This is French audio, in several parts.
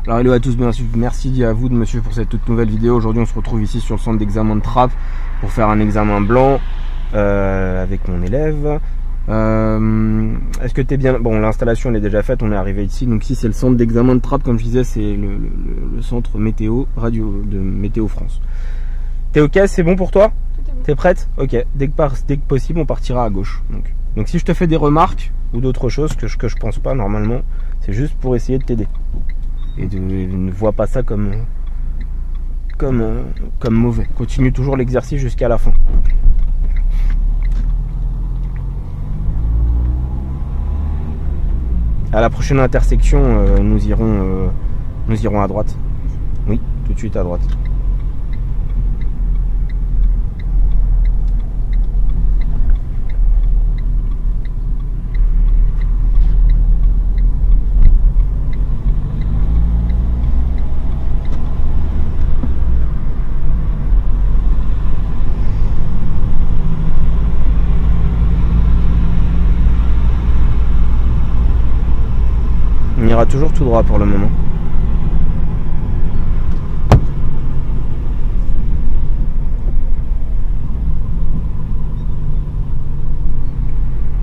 Alors hello à tous, merci à vous de me suivre pour cette toute nouvelle vidéo. Aujourd'hui on se retrouve ici sur le centre d'examen de Trappes pour faire un examen blanc avec mon élève. Est-ce que tu es bien? Bon, l'installation elle est déjà faite, on est arrivé ici. Donc ici c'est le centre d'examen de Trappes, comme je disais, c'est le centre météo radio de Météo France. T'es ok? C'est bon pour toi? T'es prête? Ok, dès que possible on partira à gauche. Donc si je te fais des remarques ou d'autres choses que je pense pas normalement, c'est juste pour essayer de t'aider. Et ne vois pas ça comme mauvais. Continue toujours l'exercice jusqu'à la fin. À la prochaine intersection, nous irons à droite. Oui, tout de suite à droite. On ira toujours tout droit pour le moment.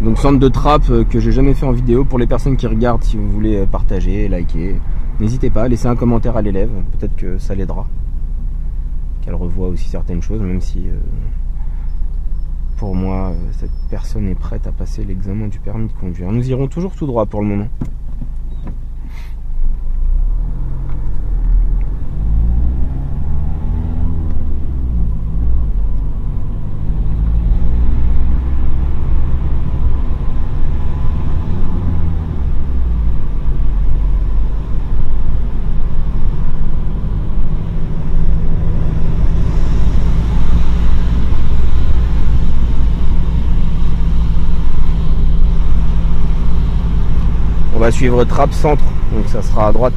Donc centre de Trappes que j'ai jamais fait en vidéo. Pour les personnes qui regardent, si vous voulez partager, liker, n'hésitez pas, laissez un commentaire à l'élève, peut-être que ça l'aidera, qu'elle revoit aussi certaines choses, même si pour moi cette personne est prête à passer l'examen du permis de conduire. Nous irons toujours tout droit pour le moment. On va suivre Trappes centre, donc ça sera à droite.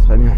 Très bien.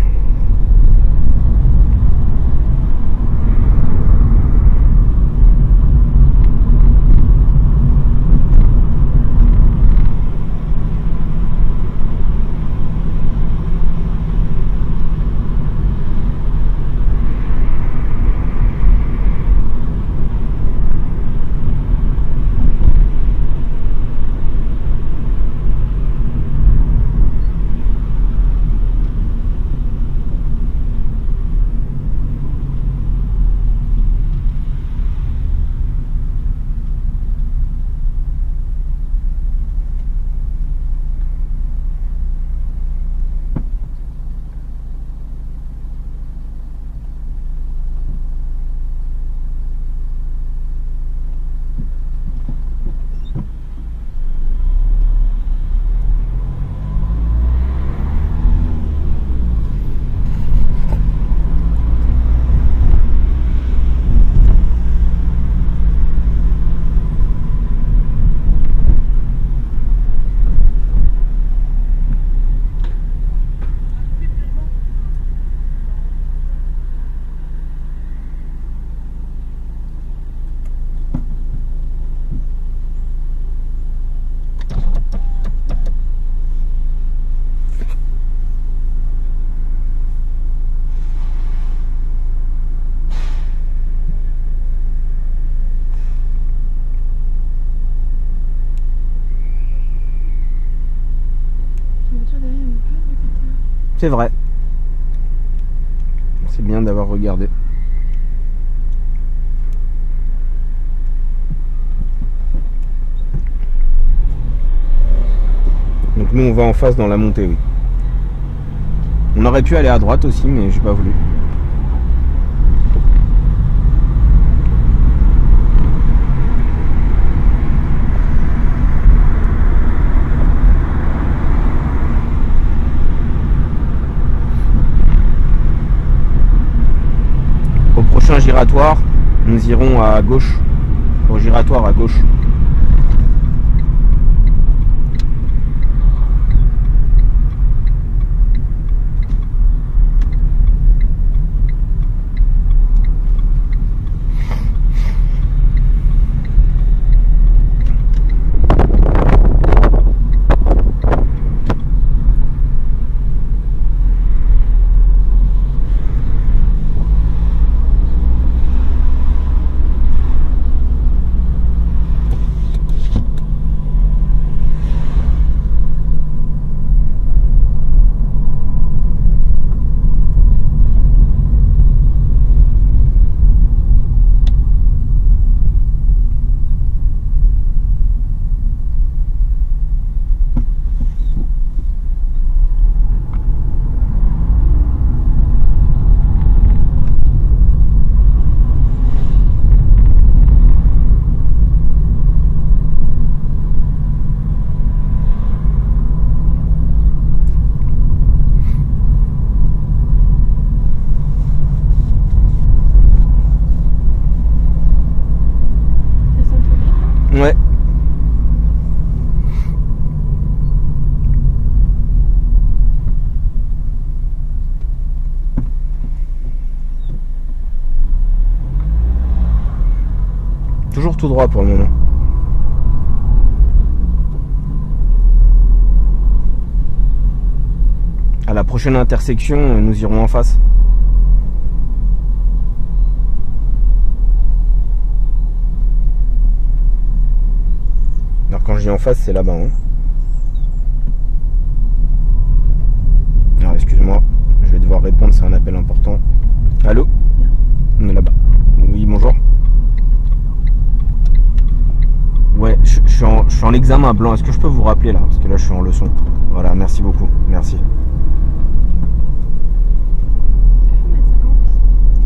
C'est vrai. c'est bien d'avoir regardé. Donc nous on va en face dans la montée, oui. On aurait pu aller à droite aussi, mais j'ai pas voulu. Au prochain giratoire, nous irons à gauche. Au giratoire à gauche. Ouais. Toujours tout droit pour le moment. À la prochaine intersection, nous irons en face. Alors quand je dis en face, c'est là-bas. Hein. Alors excuse-moi, je vais devoir répondre, c'est un appel important. Allô? On est là-bas. Oui, bonjour. Ouais, je suis en examen blanc. Est-ce que je peux vous rappeler là? Parce que là, je suis en leçon. Voilà, merci beaucoup. Merci.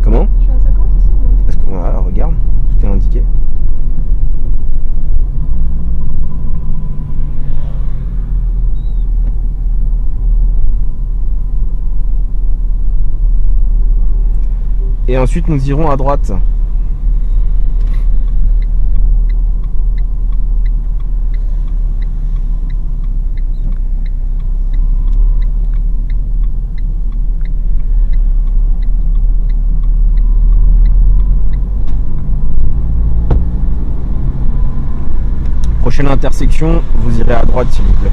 Comment? Je suis à 50 ou 50? Est-ce que, voilà, regarde, tout est indiqué. Et ensuite, nous irons à droite. Prochaine intersection, vous irez à droite s'il vous plaît.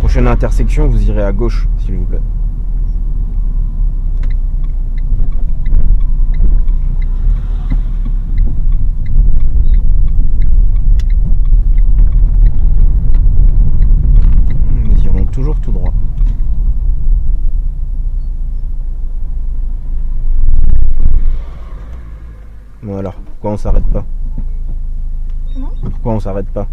Prochaine intersection, vous irez à gauche s'il vous plaît. Toujours tout droit. Bon alors, pourquoi on s'arrête pas? Comment? Pourquoi on s'arrête pas?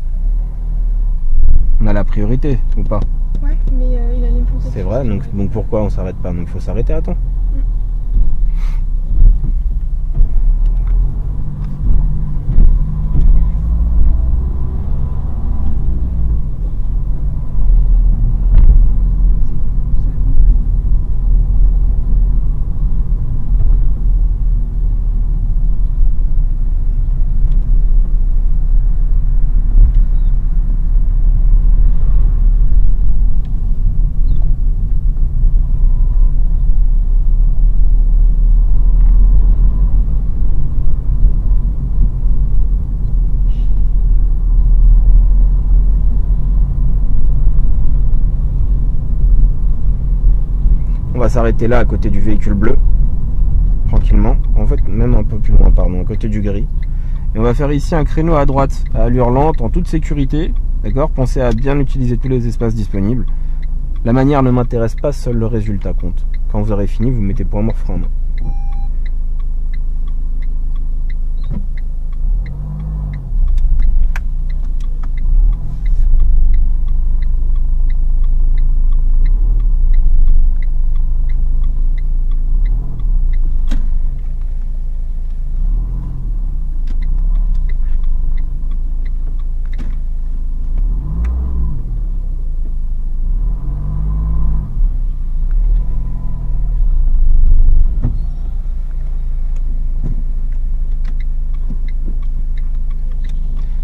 On a la priorité ou pas? Ouais, mais il allait me foncer. C'est vrai, donc pourquoi on s'arrête pas? Donc il faut s'arrêter, attends. s'arrêter là à côté du véhicule bleu, tranquillement. En fait, même un peu plus loin, pardon, à côté du gris. Et on va faire ici un créneau à droite, à allure lente, en toute sécurité. D'accord? Pensez à bien utiliser tous les espaces disponibles. La manière ne m'intéresse pas, seul le résultat compte. Quand vous aurez fini, vous mettez point mort frein à main.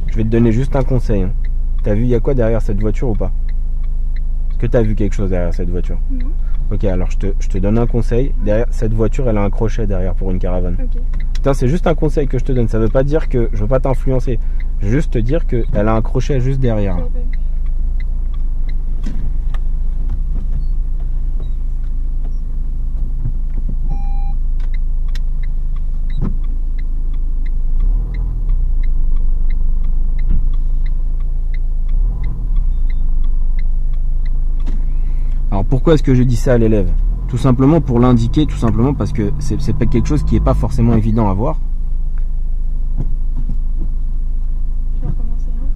Je vais te donner juste un conseil. Hein. T'as vu, il y a quoi derrière cette voiture ou pas? Est-ce que t'as vu quelque chose derrière cette voiture? Non. Ok, alors je te donne un conseil. Derrière cette voiture, elle a un crochet derrière pour une caravane. Ok. Putain, c'est juste un conseil que je te donne. Ça veut pas dire que je veux pas t'influencer. Je veux juste te dire qu'elle a un crochet juste derrière. J'avais pas vu. Alors pourquoi est-ce que j'ai dit ça à l'élève? Tout simplement pour l'indiquer, tout simplement parce que c'est pas quelque chose qui est pas forcément évident à voir. Je vais recommencer. Hein.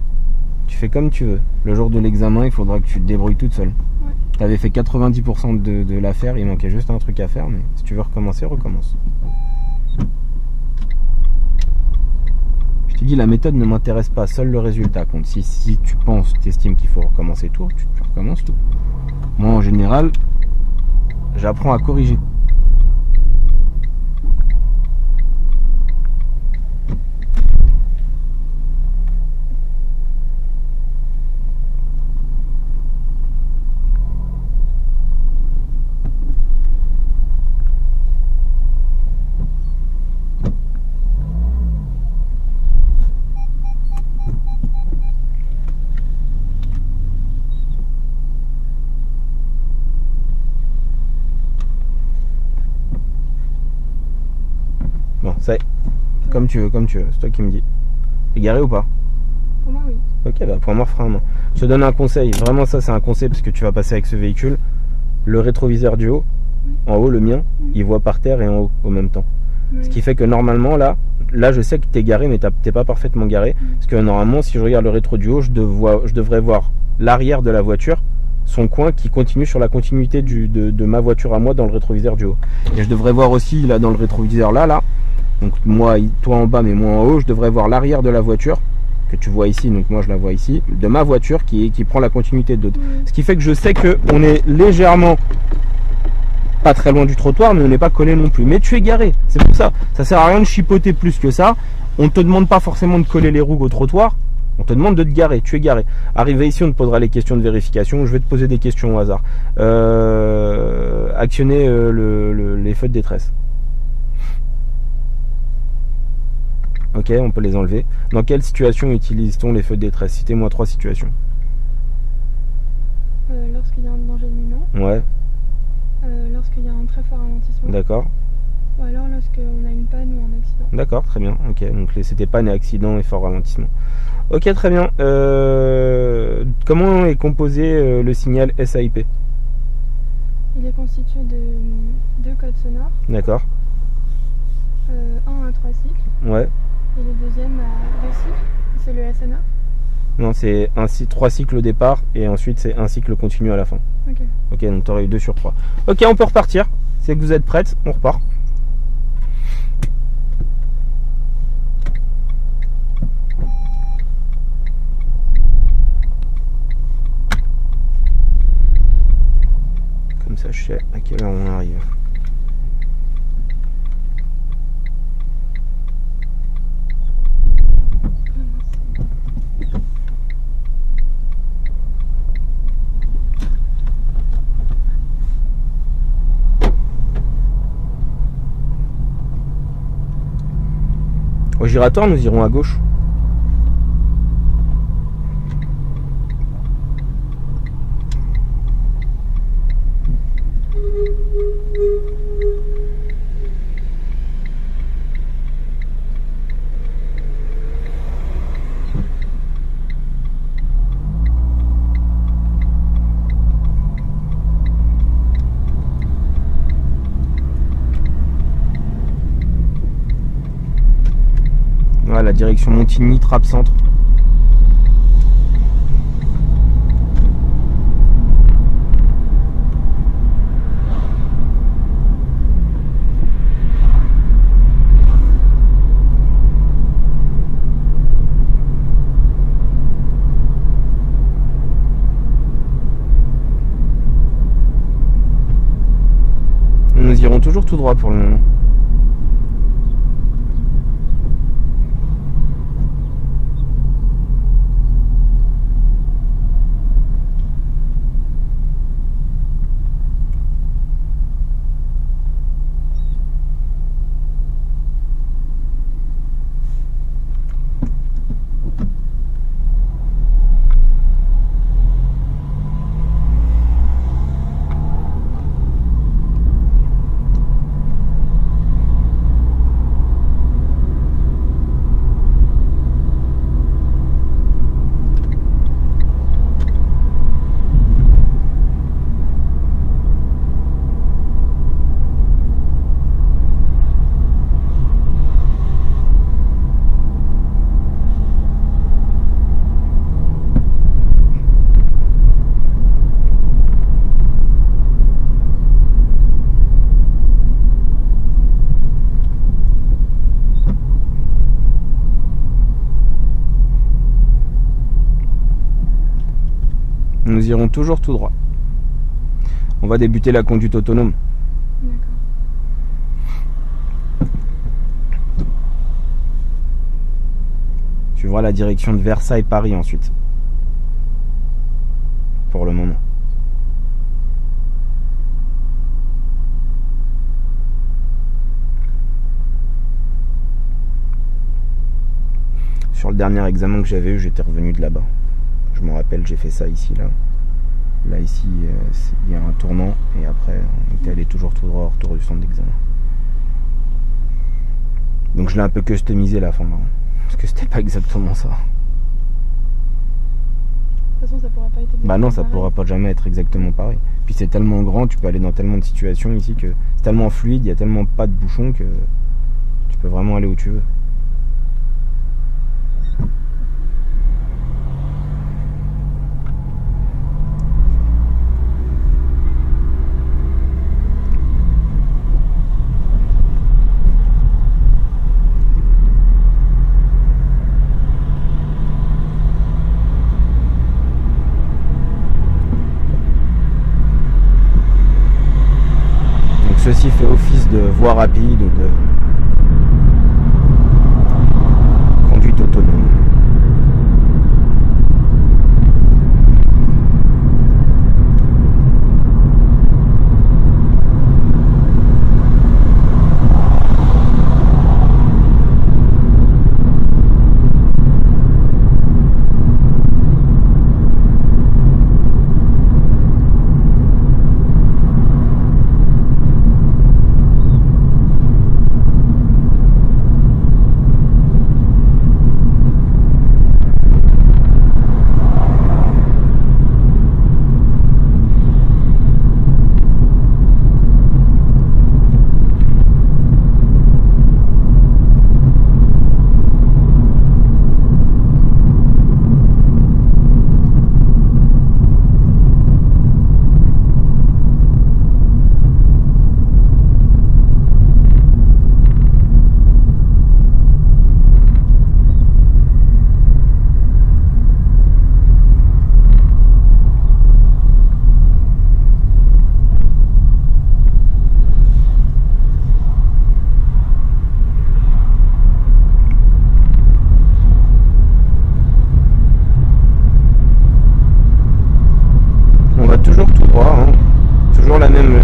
Tu fais comme tu veux. Le jour de l'examen, il faudra que tu te débrouilles toute seule. Ouais. Tu avais fait 90% de l'affaire, il manquait juste un truc à faire, mais si tu veux recommencer, recommence. Je te dis, la méthode ne m'intéresse pas, seul le résultat compte. Si tu penses, tu estimes qu'il faut recommencer tout, tu recommences tout. Moi, en général, j'apprends à corriger. Bon, ça y est. Comme tu veux, c'est toi qui me dis. T'es garé ou pas? Pour moi, oui. Ok, bah point mort frein à main. Je te donne un conseil, vraiment ça c'est un conseil parce que tu vas passer avec ce véhicule. Le rétroviseur du haut, en haut le mien, il voit par terre et en haut au même temps. Oui. Ce qui fait que normalement là je sais que t'es garé mais t'es pas parfaitement garé. Parce que normalement si je regarde le rétro du haut, je devrais voir l'arrière de la voiture, son coin qui continue sur la continuité de ma voiture à moi dans le rétroviseur du haut. Et je devrais voir aussi là dans le rétroviseur là, donc moi, toi en bas mais moi en haut, je devrais voir l'arrière de la voiture que tu vois ici, donc moi je la vois ici, de ma voiture qui prend la continuité de l'autre. Ce qui fait que je sais qu'on est légèrement pas très loin du trottoir, mais on n'est pas collé non plus. Mais tu es garé, c'est pour ça. Ça sert à rien de chipoter plus que ça. On ne te demande pas forcément de coller les roues au trottoir, on te demande de te garer, tu es garé. Arrivé ici, on te posera les questions de vérification. Je vais te poser des questions au hasard. Actionner les feux de détresse. Ok, on peut les enlever. Dans quelle situation utilise-t-on les feux de détresse? Citez-moi 3 situations. Lorsqu'il y a un danger imminent. Ouais. Lorsqu'il y a un très fort ralentissement. D'accord. Ou alors lorsqu'on a une panne ou un accident. D'accord, très bien. Ok, donc c'était panne et accident et fort ralentissement. Ok, très bien. Comment est composé le signal SAIP? Il est constitué de 2 codes sonores. D'accord. Un à 3 cycles. Ouais. Et le deuxième à 2 cycles. C'est le SNA. Non, c'est 3 cycles au départ et ensuite c'est un cycle continu à la fin. Ok. Ok, donc tu aurais eu 2 sur 3. Ok, on peut repartir. C'est que vous êtes prêtes, on repart. Comme ça, je sais à quelle heure on arrive. Au giratoire, nous irons à gauche. direction Montigny, Trappes Centre. Nous irons toujours tout droit pour le moment. Nous irons toujours tout droit. On va débuter la conduite autonome. D'accord. Tu verras la direction de Versailles-Paris ensuite. Pour le moment. Sur le dernier examen que j'avais eu, j'étais revenu de là-bas. Je me rappelle, j'ai fait ça ici, là. Là, ici, il y a un tournant. Et après, on était allé toujours tout droit au retour du centre d'examen. Donc je l'ai un peu customisé la fin, là. Parce que c'était pas exactement ça. De toute façon, ça pourra pas être exactement Bah non, ça pareil. pourra pas jamais être exactement pareil. Puis c'est tellement grand, tu peux aller dans tellement de situations ici que c'est tellement fluide, il y a tellement pas de bouchons que tu peux vraiment aller où tu veux. Ceci fait office de voie rapide ou de conduite autonome.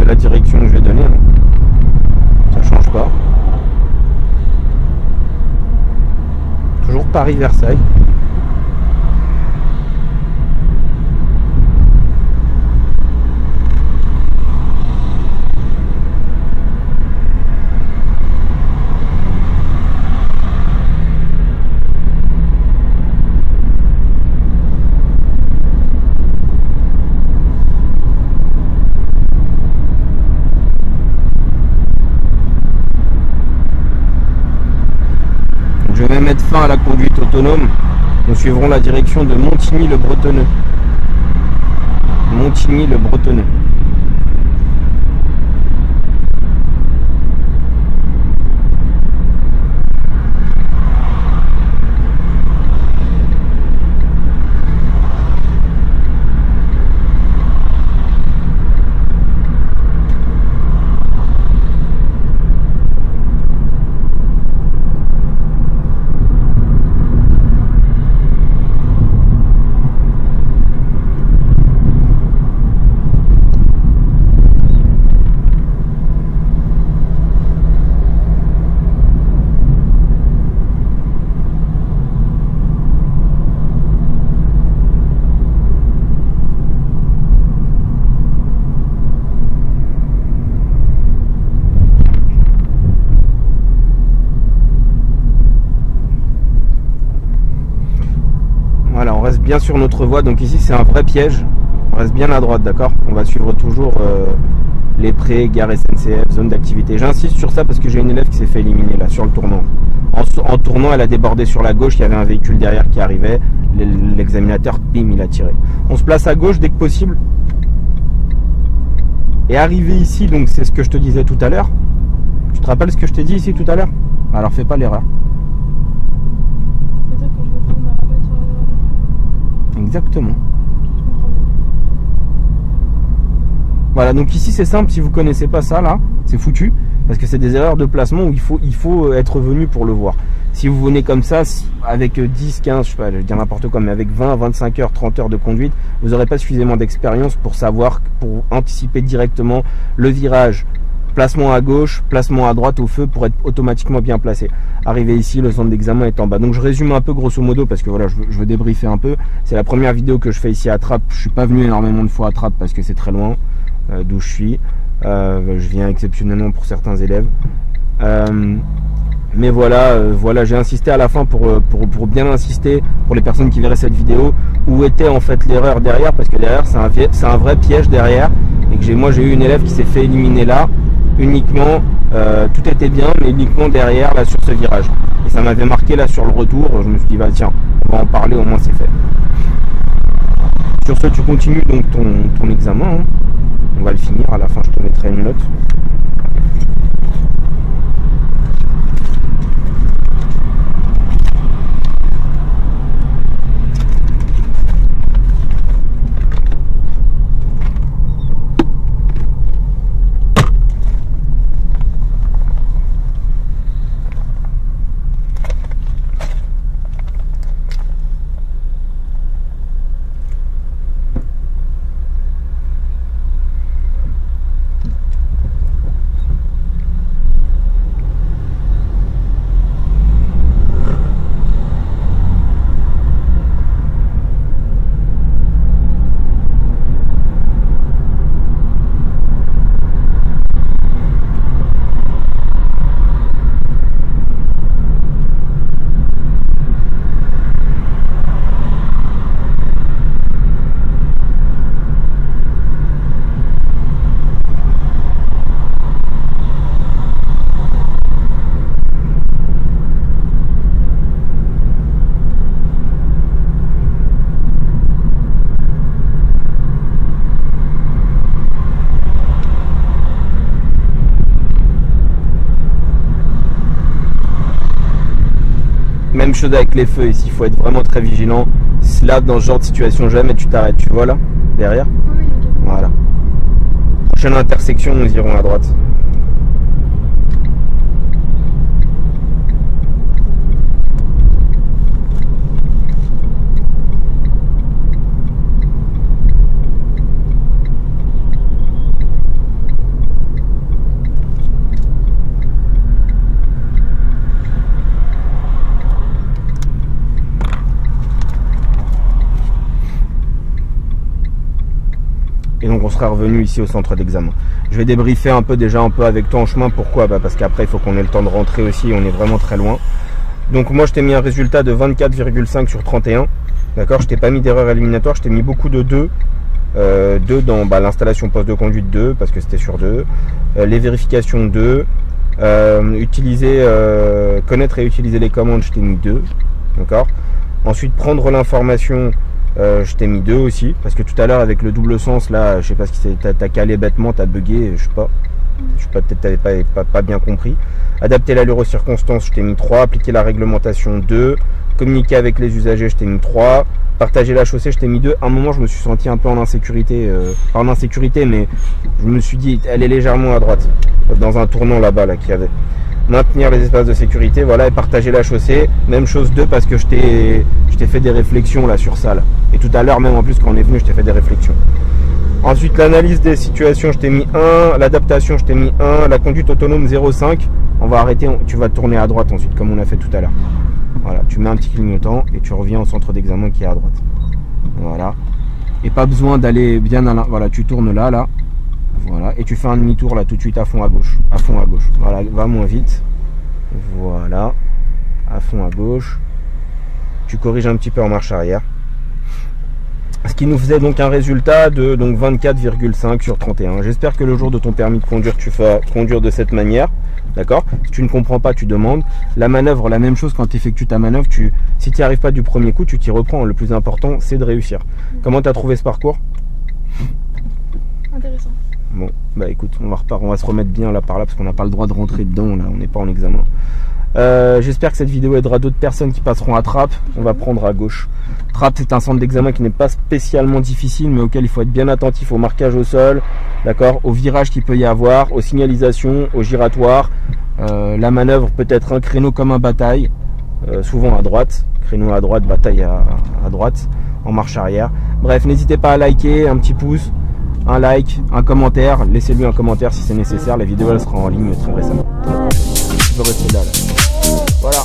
La direction que je vais donner, ça change pas. Toujours Paris-Versailles. Je Je vais mettre fin à la conduite autonome. Nous suivrons la direction de Montigny-le-Bretonneux. Montigny-le-Bretonneux. Voilà, on reste bien sur notre voie, donc ici c'est un vrai piège, on reste bien à droite, d'accord? On va suivre toujours les prés, gare SNCF, zone d'activité. J'insiste sur ça parce que j'ai une élève qui s'est fait éliminer là, sur le tournant. En tournant, elle a débordé sur la gauche, il y avait un véhicule derrière qui arrivait, l'examinateur, bim, il a tiré. On se place à gauche dès que possible. Et arrivé ici, donc c'est ce que je te disais tout à l'heure. Tu te rappelles ce que je t'ai dit ici tout à l'heure? Alors fais pas l'erreur. Peut-être que je vais prendre ma rabat sur la... Exactement. Je comprends mieux. Voilà, donc ici c'est simple, si vous connaissez pas ça là, c'est foutu, parce que c'est des erreurs de placement où il faut être venu pour le voir. Si vous venez comme ça, avec 10, 15, je sais pas, je vais dire n'importe quoi, mais avec 20, 25 heures, 30 heures de conduite, vous n'aurez pas suffisamment d'expérience pour savoir, pour anticiper directement le virage, placement à gauche, placement à droite au feu pour être automatiquement bien placé. Arrivé ici, le centre d'examen est en bas. Donc je résume un peu grosso modo parce que voilà, je veux débriefer un peu. C'est la première vidéo que je fais ici à Trappes. Je suis pas venu énormément de fois à Trappes parce que c'est très loin d'où je suis. Je viens exceptionnellement pour certains élèves. Mais voilà, voilà, j'ai insisté à la fin pour bien insister pour les personnes qui verraient cette vidéo où était en fait l'erreur derrière, parce que derrière c'est un vrai piège derrière et que moi j'ai eu une élève qui s'est fait éliminer là uniquement, tout était bien mais uniquement derrière là sur ce virage et ça m'avait marqué là sur le retour. Je me suis dit bah tiens, on va en parler, au moins c'est fait. Sur ce, tu continues donc ton examen, hein. On va le finir, à la fin je te mettrai une note. Même chose avec les feux ici, il faut être vraiment très vigilant. Là, dans ce genre de situation, jamais tu t'arrêtes, tu vois là, derrière. Oui, ok. Voilà. Prochaine intersection, nous irons à droite. Et donc on sera revenu ici au centre d'examen. Je vais débriefer un peu déjà avec toi en chemin. Pourquoi? Parce qu'après il faut qu'on ait le temps de rentrer aussi, on est vraiment très loin. Donc moi je t'ai mis un résultat de 24,5 sur 31. D'accord, je t'ai pas mis d'erreur éliminatoire, je t'ai mis beaucoup de 2. 2 dans l'installation poste de conduite 2 parce que c'était sur 2. Les vérifications 2. Connaître et utiliser les commandes, je t'ai mis 2. D'accord. Ensuite, prendre l'information, je t'ai mis 2 aussi. Parce que tout à l'heure, avec le double sens, là, je sais pas ce qui c'est, t'as calé bêtement, t'as bugué, je sais pas. Peut-être t'avais pas bien compris. Adapter l'allure aux circonstances, je t'ai mis 3. Appliquer la réglementation, 2. Communiquer avec les usagers, je t'ai mis 3. Partager la chaussée, je t'ai mis 2. À un moment, je me suis senti un peu en insécurité. Pas en insécurité, mais je me suis dit, elle est légèrement à droite. Dans un tournant là-bas, là, qu'il y avait. Maintenir les espaces de sécurité, voilà, et partager la chaussée. Même chose 2, parce que je t'ai fait des réflexions là sur ça. Là. Et tout à l'heure, même en plus, quand on est venu, je t'ai fait des réflexions. Ensuite, l'analyse des situations, je t'ai mis 1. L'adaptation, je t'ai mis 1. La conduite autonome, 0,5. On va arrêter, tu vas tourner à droite ensuite, comme on a fait tout à l'heure. Voilà, tu mets un petit clignotant et tu reviens au centre d'examen qui est à droite. Voilà. Et pas besoin d'aller bien à l'in... Voilà, tu tournes là. Voilà, et tu fais un demi-tour là tout de suite à fond à gauche. À fond à gauche. Voilà, va moins vite. Voilà. À fond à gauche. Tu corriges un petit peu en marche arrière. Ce qui nous faisait donc un résultat de 24,5 sur 31. J'espère que le jour de ton permis de conduire, tu vas conduire de cette manière. D'accord? Si tu ne comprends pas, tu demandes. La manœuvre, la même chose quand tu effectues ta manœuvre. Si tu n'y arrives pas du premier coup, tu t'y reprends. Le plus important, c'est de réussir. Comment tu as trouvé ce parcours? Intéressant. Bon, bah écoute, on va se remettre bien là par là parce qu'on n'a pas le droit de rentrer dedans, là, on n'est pas en examen. J'espère que cette vidéo aidera d'autres personnes qui passeront à Trappes. On va prendre à gauche. Trappes, c'est un centre d'examen qui n'est pas spécialement difficile, mais auquel il faut être bien attentif au marquage au sol, d'accord, aux virages qu'il peut y avoir, aux signalisations, aux giratoires. La manœuvre peut être un créneau comme un bataille, souvent à droite, créneau à droite, bataille à droite, en marche arrière. Bref, n'hésitez pas à liker, un petit pouce, un like, un commentaire, laissez-lui un commentaire si c'est nécessaire, la vidéo elle sera en ligne très récemment. Je peux rester là. Voilà.